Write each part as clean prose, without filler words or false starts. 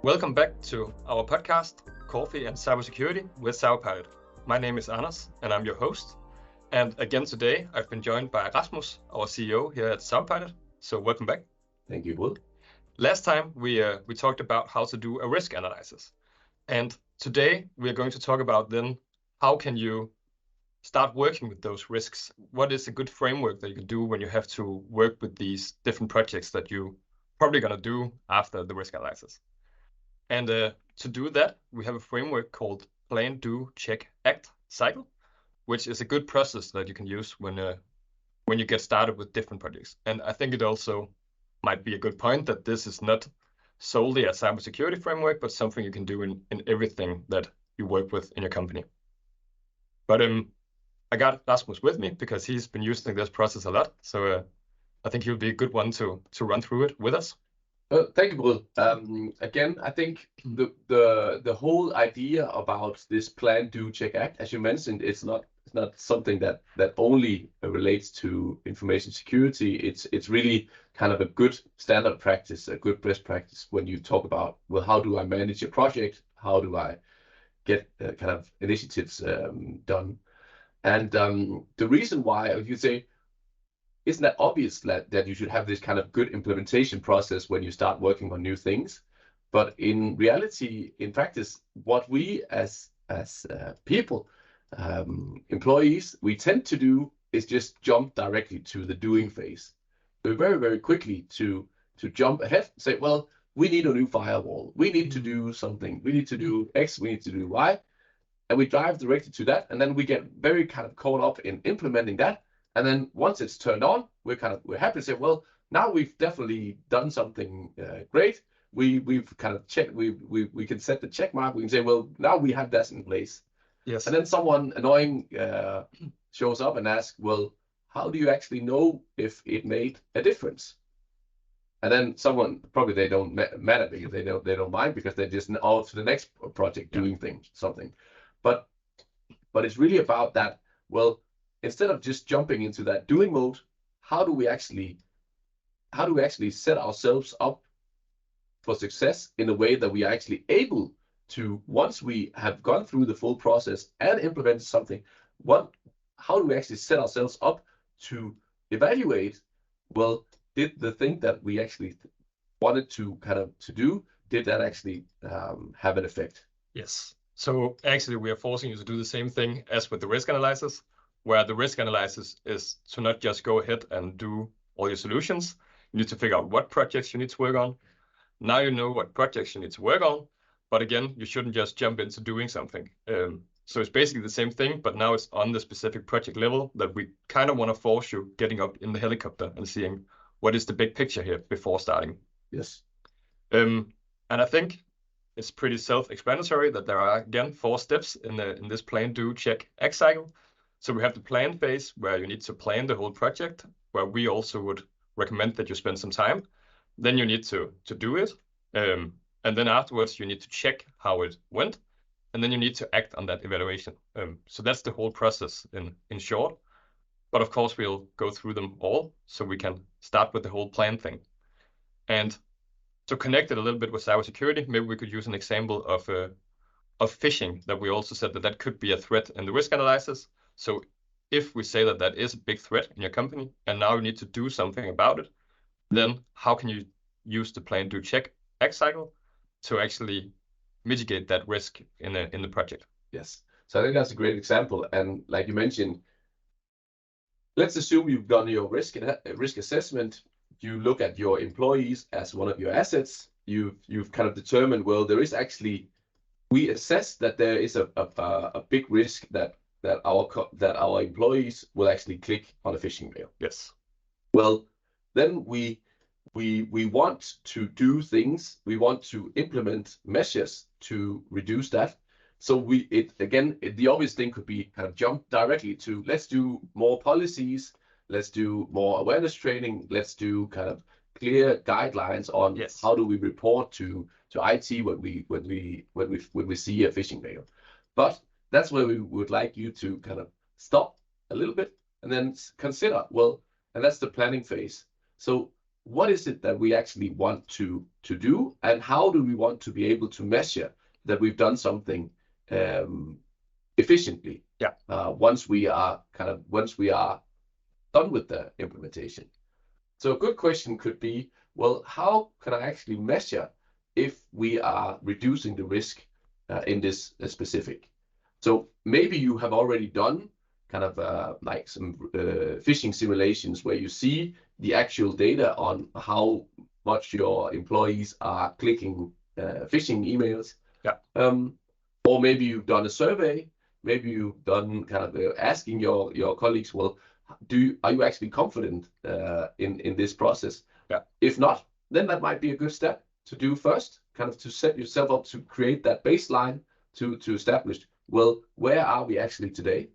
Welcome back to our podcast, Coffee and Cybersecurity with Cyberpilot. My name is Anders, and I'm your host. And again today, I've been joined by Rasmus, our CEO here at Cyberpilot. So welcome back. Thank you, Will. Last time we talked about how to do a risk analysis, and today we are going to talk about then how can you start working with those risks. What is a good framework that you can do when you have to work with these different projects that you probably gonna do after the risk analysis. And to do that, we have a framework called Plan, Do, Check, Act Cycle, which is a good process that you can use when you get started with different projects. And I think it also might be a good point that this is not solely a cybersecurity framework, but something you can do in everything that you work with in your company. But I got Rasmus with me because he's been using this process a lot. So I think he'll be a good one to run through it with us. Thank you, Will. Again, I think the whole idea about this Plan, Do, Check, Act, as you mentioned, it's not something that only relates to information security. It's really kind of a good standard practice, a good best practice when you talk about, well, how do I manage a project? How do I get kind of initiatives done? And the reason why, if you say, isn't that obvious that you should have this kind of good implementation process when you start working on new things? But in reality, in practice, what we as people, employees, we tend to do is just jump directly to the doing phase. We're very, very quickly to jump ahead and say, well, we need a new firewall. We need to do something. We need to do X. We need to do Y. And we dive directly to that. And then we get very kind of caught up in implementing that. And then once it's turned on, we're happy to say, well, now we've definitely done something great. We've kind of checked. We can set the check mark. We can say, well, now we have that in place. Yes. And then someone annoying shows up and asks, well, how do you actually know if it made a difference? And then someone, probably they don't matter because they don't mind because they're just out to the next project doing something. But it's really about that. Well, instead of just jumping into that doing mode, how do we actually set ourselves up for success in a way that we are actually able to, once we have gone through the full process and implemented something, how do we actually set ourselves up to evaluate, well, did the thing that we actually wanted to do, did that actually have an effect? Yes. So actually we are forcing you to do the same thing as with the risk analysis, where the risk analysis is to not just go ahead and do all your solutions. You need to figure out what projects you need to work on. Now you know what projects you need to work on, but again, you shouldn't just jump into doing something. So it's basically the same thing, but now it's on the specific project level that we kind of want to force you getting up in the helicopter and seeing what is the big picture here before starting. Yes. And I think it's pretty self-explanatory that there are, again, 4 steps in this Plan, Do, Check, Act cycle. So we have the plan phase where you need to plan the whole project, where we also would recommend that you spend some time. Then you need to do it. And then afterwards, you need to check how it went. And then you need to act on that evaluation. So that's the whole process in short. But of course, we'll go through them all so we can start with the whole plan thing. And to connect it a little bit with cybersecurity, maybe we could use an example of phishing that we also said that could be a threat in the risk analysis. So if we say that is a big threat in your company and now you need to do something about it, then how can you use the Plan, Do, Check, Act cycle to actually mitigate that risk in the project? Yes. So I think that's a great example. And like you mentioned, let's assume you've done your risk assessment. You look at your employees as one of your assets. You've kind of determined, well, there is actually, we assess that there is a big risk that our employees will actually click on a phishing mail. Yes. Well, then we want to do things. We want to implement measures to reduce that. So the obvious thing could be kind of jump directly to, let's do more policies, let's do more awareness training, let's do kind of clear guidelines on how do we report to IT when we see a phishing mail. But that's where we would like you to kind of stop a little bit and then consider, well, and that's the planning phase. So what is it that we actually want to do, and how do we want to be able to measure that we've done something efficiently? Yeah. Once we are done with the implementation. So a good question could be, well, how can I actually measure if we are reducing the risk in this specific? So maybe you have already done kind of like some phishing simulations where you see the actual data on how much your employees are clicking phishing emails. Yeah. Or maybe you've done a survey. Maybe you've done kind of asking your colleagues, well, are you actually confident in this process? Yeah. If not, then that might be a good step to do first, kind of to set yourself up to create that baseline to establish, well, where are we actually today?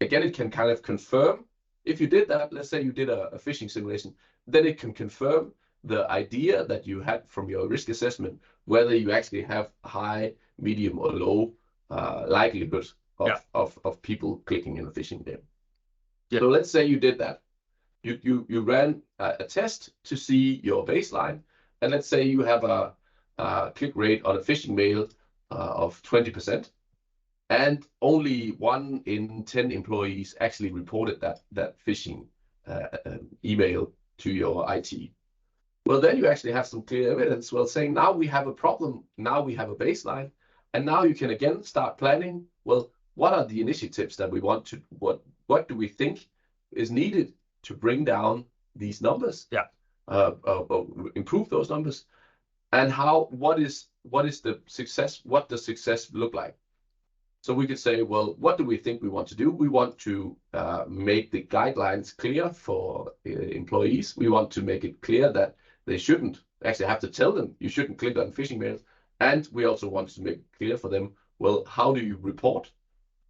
Again, it can kind of confirm, if you did that, let's say you did a phishing simulation, then it can confirm the idea that you had from your risk assessment, whether you actually have high, medium, or low likelihood of people clicking in a phishing mail. Yeah. So let's say you did that. You ran a test to see your baseline, and let's say you have a click rate on a phishing mail of 20%, and only 1 in 10 employees actually reported that phishing email to your IT. Well, then you actually have some clear evidence, well, saying now we have a problem, now we have a baseline, and now you can again start planning, well, what are the initiatives that we want to, what do we think is needed to bring down these numbers? Yeah. Improve those numbers, and what is the success? What does success look like? So we could say, well, what do we think we want to do? We want to make the guidelines clear for employees. We want to make it clear that they shouldn't actually have to tell them you shouldn't click on phishing mails, and we also want to make it clear for them, well, how do you report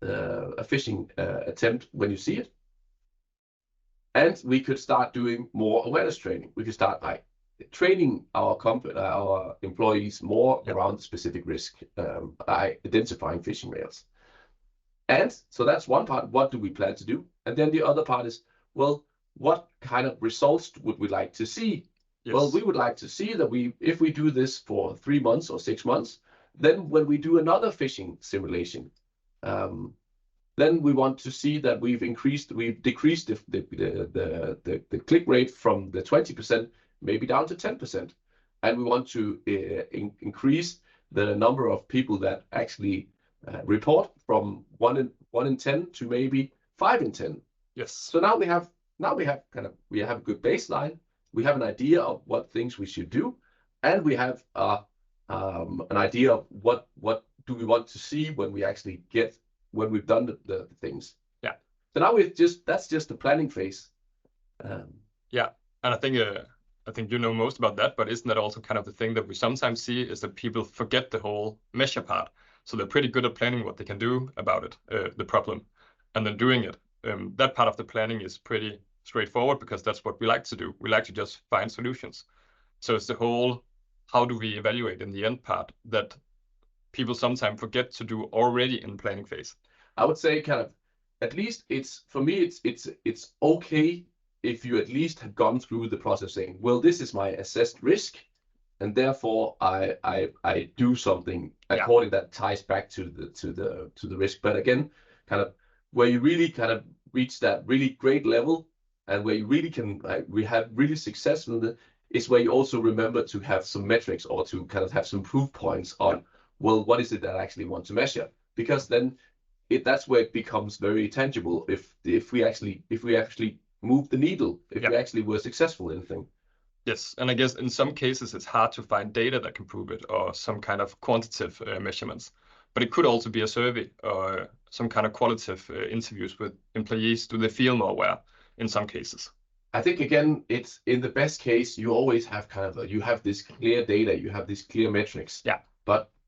a phishing attempt when you see it? And we could start doing more awareness training. We could start by training our employees more around the specific risk by identifying phishing mails. And so that's one part. What do we plan to do? And then the other part is, well, what kind of results would we like to see? Yes. Well, we would like to see that if we do this for 3 months or 6 months, then when we do another phishing simulation, then we want to see that we've decreased the click rate from the 20% maybe down to 10%. And we want to increase the number of people that actually report from 1 in 10 to maybe 5 in 10. Yes. So now we have a good baseline. We have an idea of what things we should do, and we have an idea of what do we want to see when we've done the things. Yeah. So now that's just the planning phase. Yeah, and I think you know most about that, but isn't that also kind of the thing that we sometimes see is that people forget the whole measure part? So they're pretty good at planning what they can do about it, the problem, and then doing it. That part of the planning is pretty straightforward because that's what we like to do. We like to just find solutions. So it's the whole, how do we evaluate in the end part that people sometimes forget to do already in the planning phase. I would say kind of, at least for me, it's okay if you at least have gone through the process saying, well, this is my assessed risk, and therefore I do something according that ties back to the risk. But again, kind of where you really kind of reach that really great level, and where you really can we have really successful is where you also remember to have some metrics or to kind of have some proof points on, well, what is it that I actually want to measure? Because then that's where it becomes very tangible if we actually move the needle, if we actually were successful in anything. Yes, and I guess in some cases it's hard to find data that can prove it or some kind of quantitative measurements. But it could also be a survey or some kind of qualitative interviews with employees. Do they feel more aware in some cases? I think, again, it's in the best case, you always have kind of, you have this clear data, you have these clear metrics. Yeah.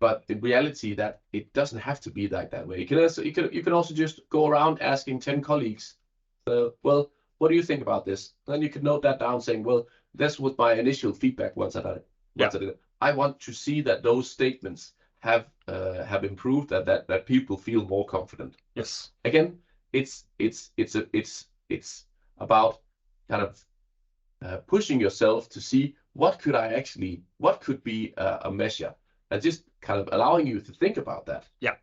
But in reality, that it doesn't have to be like that way. You can also just go around asking 10 colleagues, well, what do you think about this? Then you can note that down saying, well, this was my initial feedback once I did it. I want to see that those statements have improved, that people feel more confident. Yes. Again, it's about kind of pushing yourself to see what could be a measure, and just kind of allowing you to think about that. Yeah.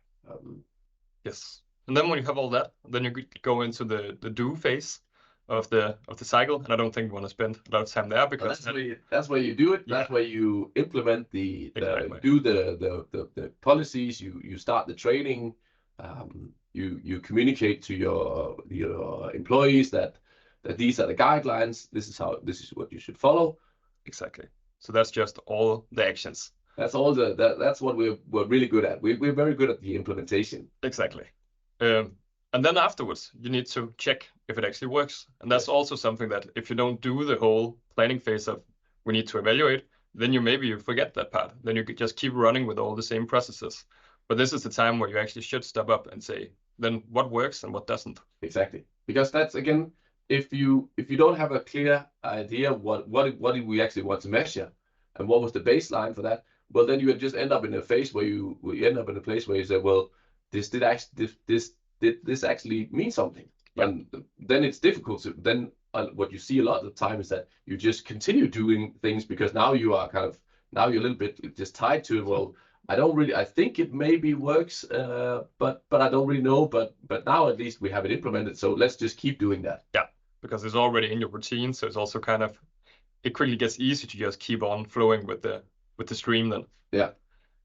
Yes. And then when you have all that, then you go into the do phase of the cycle. And I don't think we want to spend a lot of time there, because that's where you do it. Yeah. That's where you implement Exactly. do the policies. You start the training. You communicate to your employees that these are the guidelines. This is what you should follow. Exactly. So that's just all the actions. That's all that's what we're really good at. We're very good at the implementation. Exactly. And then afterwards, you need to check if it actually works. And that's also something that if you don't do the whole planning phase of we need to evaluate, then you forget that part. Then you could just keep running with all the same processes. But this is the time where you actually should step up and say, then what works and what doesn't. Exactly. Because that's, again, if you don't have a clear idea what did we actually want to measure and what was the baseline for that, well, then you would just end up in a phase where you end up in a place where you say, well, did this actually mean something? Yeah. And then it's difficult to then what you see a lot of the time is that you just continue doing things because now you're a little bit just tied to it. Well, I think it maybe works, but I don't really know. But now at least we have it implemented, so let's just keep doing that. Yeah, because it's already in your routine, so it's also kind of, it quickly gets easy to just keep on flowing with the stream then. Yeah.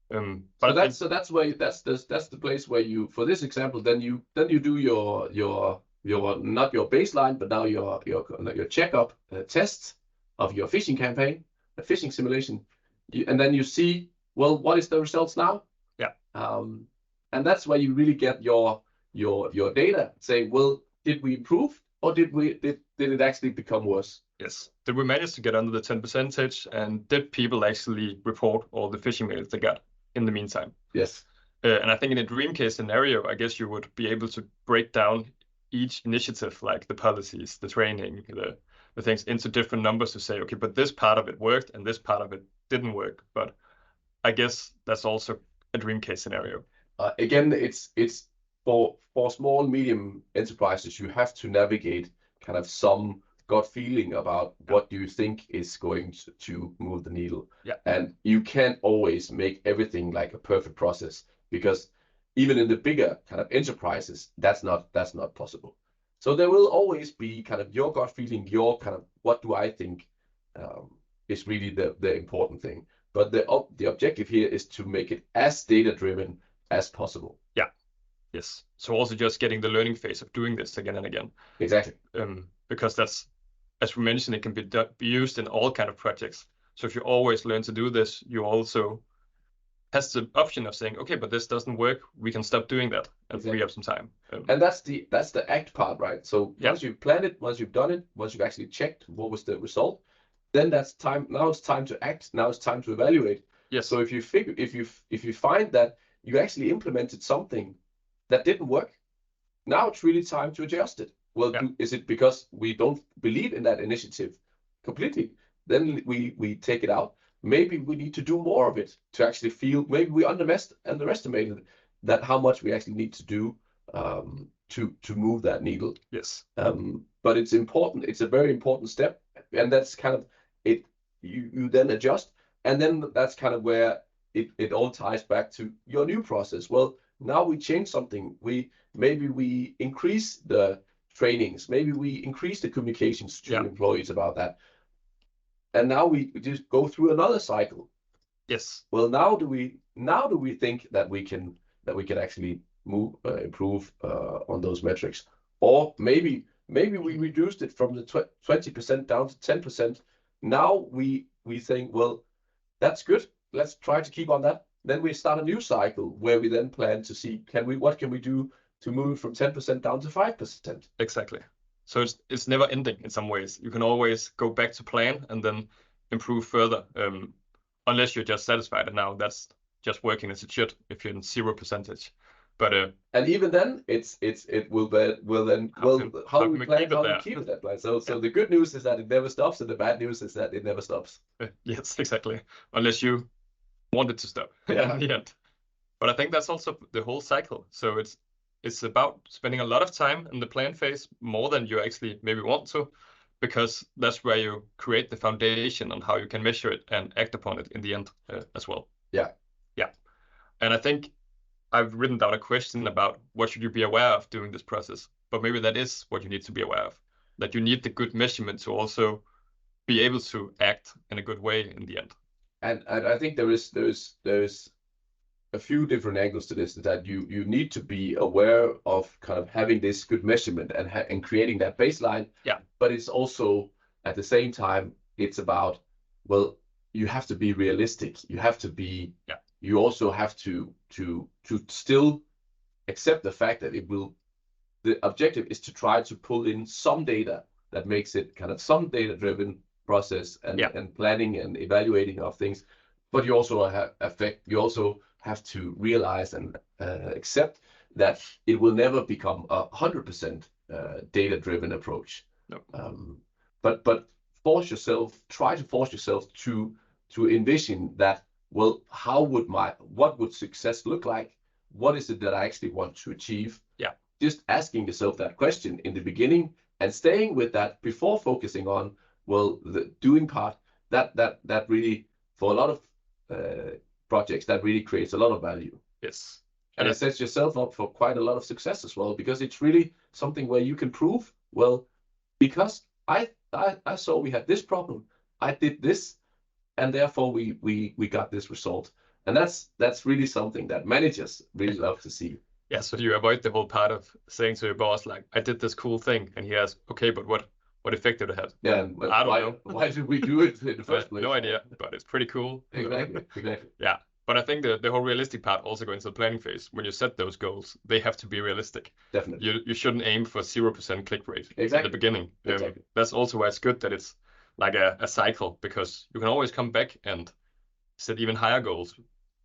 But that's the place where you, for this example, then you do your not your baseline, but now your checkup tests of your phishing campaign, a phishing simulation, and then you see, well, what is the results now? Yeah. And that's where you really get your data, saying, well, did we improve or did it actually become worse? Yes. Did we manage to get under the 10%, and did people actually report all the phishing mails they got in the meantime? Yes. And I think in a dream case scenario, I guess you would be able to break down each initiative, like the policies, the training, the things, into different numbers to say, okay, but this part of it worked and this part of it didn't work. But I guess that's also a dream case scenario. Again, it's for small, medium enterprises, you have to navigate kind of some gut feeling about what you think is going to move the needle. Yeah. And you can't always make everything like a perfect process, because even in the bigger kind of enterprises, that's not possible. So there will always be kind of your gut feeling, your kind of what do I think is really the important thing. But the objective here is to make it as data-driven as possible. Yeah. Yes. So also just getting the learning phase of doing this again and again. Exactly. Because that's, as we mentioned, it can be used in all kind of projects. So if you always learn to do this, you also has the option of saying, okay, but this doesn't work, we can stop doing that and free up some time. And that's the act part, right? So once you've planned it, once you've done it, once you've actually checked what was the result, then that's time. Now it's time to act. Now it's time to evaluate. Yes. So if you find that you actually implemented something that didn't work, now it's really time to adjust it. Well, is it because we don't believe in that initiative completely? Then we take it out. Maybe we need to do more of it to actually feel. Maybe we underestimated that how much we actually need to do to move that needle. Yes. But it's important. It's a very important step, and that's kind of it. You then adjust, and then that's kind of where it all ties back to your new process. Well, now we change something. Maybe we increase the trainings. Maybe we increase the communications to employees about that. And now we just go through another cycle. Yes. Well, now do we think that we can actually improve on those metrics, or maybe we reduced it from the 20% down to 10%. Now we think, well, that's good. Let's try to keep on that. Then we start a new cycle where we then plan to see what can we do to move from 10% down to 5%. Exactly. So it's never ending in some ways. You can always go back to plan and then improve further, unless you're just satisfied. And now that's just working as it should if you're in 0%. But and even then, it will then how do we keep that plan? So the good news is that it never stops, and the bad news is that it never stops. Yes, exactly. Unless you want it to stop in the end. But I think that's also the whole cycle. So it's about spending a lot of time in the plan phase, more than you actually maybe want to, because that's where you create the foundation on how you can measure it and act upon it in the end as well. Yeah. Yeah. And I think I've written down a question about what should you be aware of during this process, but maybe that is what you need to be aware of, that you need the good measurement to also be able to act in a good way in the end. And I think there's a few different angles to this, that you need to be aware of kind of having this good measurement and creating that baseline. Yeah. But it's also at the same time, it's about, well, you have to be realistic. You have to be, you also have to still accept the fact that the objective is to try to pull in some data that makes it kind of some data-driven process and planning and evaluating of things. But you also have to realize and accept that it will never become 100% data-driven approach. No. But try to force yourself to envision that, well, what would success look like? What is it that I actually want to achieve? Yeah. Just asking yourself that question in the beginning and staying with that before focusing on, well, the doing part, that really, for a lot of projects, that really creates a lot of value. Yes. And it sets yourself up for quite a lot of success as well, because it's really something where you can prove, well, because I saw we had this problem, I did this, and therefore we got this result. And that's really something that managers really love to see. Yeah, so you avoid the whole part of saying to your boss, like, I did this cool thing, and he asks, okay, but what effect did it have? Yeah, and I don't know. Why did we do it in the first place? No idea, but it's pretty cool. Exactly. Yeah, but I think the whole realistic part also goes into the planning phase. When you set those goals, they have to be realistic. Definitely. You shouldn't aim for 0% click rate at the beginning. Exactly. That's also why it's good that it's like a cycle, because you can always come back and set even higher goals.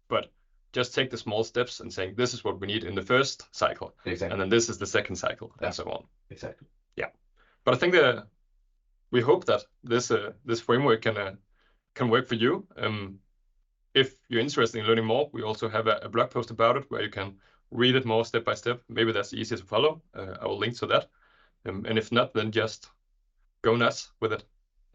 But just take the small steps and saying, this is what we need in the first cycle. Exactly. And then this is the second cycle, and so on. Exactly. Yeah. But I think we hope that this framework can work for you. If you're interested in learning more, we also have a blog post about it where you can read it more step by step. Maybe that's easier to follow. I will link to that. And if not, then just go nuts with it.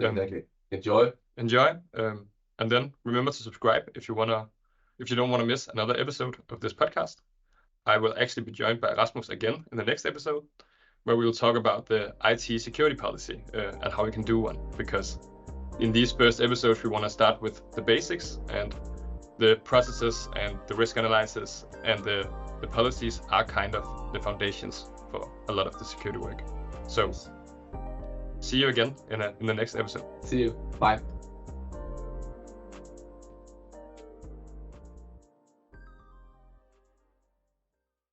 Exactly. Enjoy. And then remember to subscribe if you don't want to miss another episode of this podcast. I will actually be joined by Rasmus again in the next episode, where we will talk about the IT security policy and how we can do one. Because in these first episodes, we want to start with the basics, and the processes and the risk analysis and the policies are kind of the foundations for a lot of the security work. So see you again in the next episode. See you. Bye.